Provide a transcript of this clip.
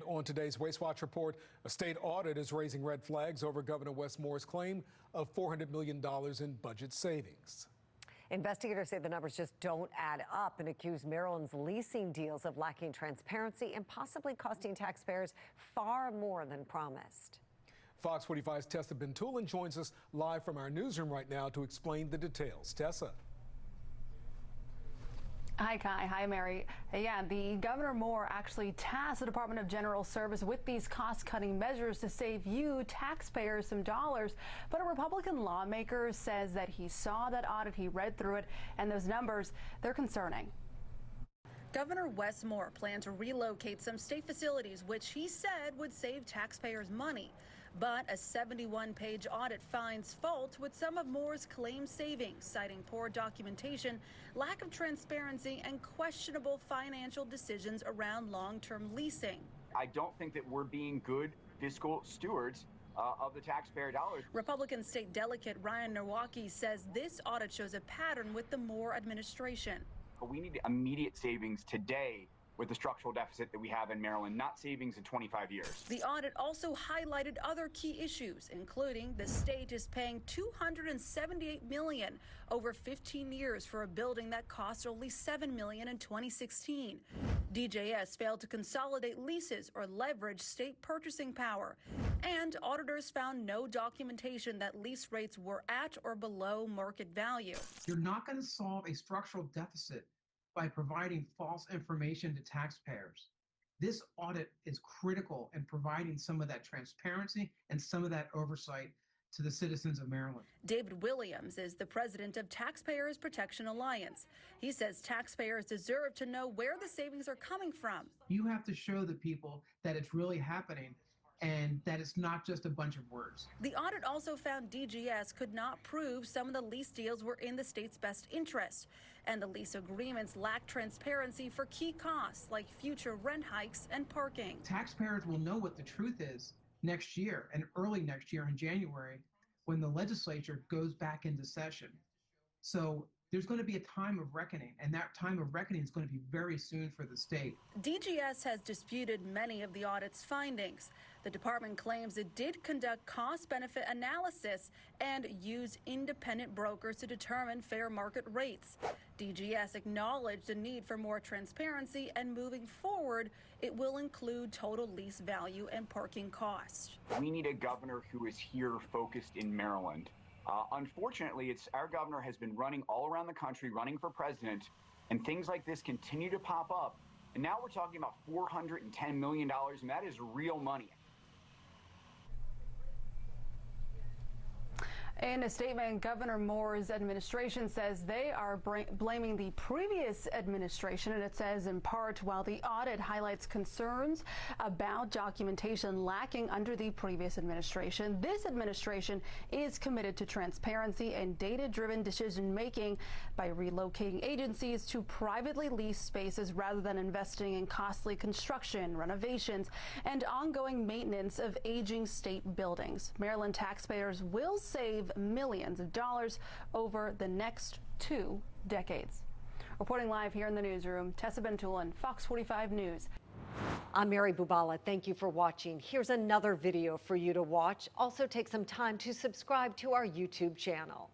And on today's Waste Watch report, a state audit is raising red flags over Governor Wes Moore's claim of $400 million in budget savings. Investigators say the numbers just don't add up and accuse Maryland's leasing deals of lacking transparency and possibly costing taxpayers far more than promised. Fox 45's Tessa Bentulin joins us live from our newsroom right now to explain the details. Tessa. Hi, Kai. Hi, Mary. Yeah, the Governor Moore actually tasked the Department of General Service with these cost-cutting measures to save you, taxpayers, some dollars. But a Republican lawmaker says that he saw that audit, he read through it, and those numbers, they're concerning. Governor Wes Moore planned to relocate some state facilities, which he said would save taxpayers money. But a 71-page audit finds fault with some of Moore's claimed savings, citing poor documentation, lack of transparency, and questionable financial decisions around long-term leasing. I don't think that we're being good fiscal stewards of the taxpayer dollars. Republican State Delegate Ryan Nowacki says this audit shows a pattern with the Moore administration. We need immediate savings today with the structural deficit that we have in Maryland, not savings in 25 years. The audit also highlighted other key issues, including the state is paying $278 million over 15 years for a building that cost only $7 million in 2016. DJS failed to consolidate leases or leverage state purchasing power. And auditors found no documentation that lease rates were at or below market value. You're not going to solve a structural deficit by providing false information to taxpayers. This audit is critical in providing some of that transparency and some of that oversight to the citizens of Maryland. David Williams is the president of Taxpayers Protection Alliance. He says taxpayers deserve to know where the savings are coming from. You have to show the people that it's really happening and that it's not just a bunch of words. The audit also found DGS could not prove some of the lease deals were in the state's best interest, and the lease agreements lack transparency for key costs like future rent hikes and parking. Taxpayers will know what the truth is next year and early next year in January when the legislature goes back into session. So there's going to be a time of reckoning, and that time of reckoning is going to be very soon for the state. DGS has disputed many of the audit's findings. The department claims it did conduct cost-benefit analysis and use independent brokers to determine fair market rates. DGS acknowledged the need for more transparency, and moving forward, it will include total lease value and parking costs. We need a governor who is here focused in Maryland. Unfortunately, our governor has been running all around the country, running for president, and things like this continue to pop up. And now we're talking about $410 million, and that is real money. In a statement, Governor Moore's administration says they are blaming the previous administration, and it says in part, while the audit highlights concerns about documentation lacking under the previous administration, this administration is committed to transparency and data-driven decision-making by relocating agencies to privately leased spaces rather than investing in costly construction, renovations, and ongoing maintenance of aging state buildings. Maryland taxpayers will save millions of dollars over the next 2 decades. Reporting live here in the newsroom, Tessa Bentulin, Fox 45 News. I'm Mary Bubala. Thank you for watching. Here's another video for you to watch. Also take some time to subscribe to our YouTube channel.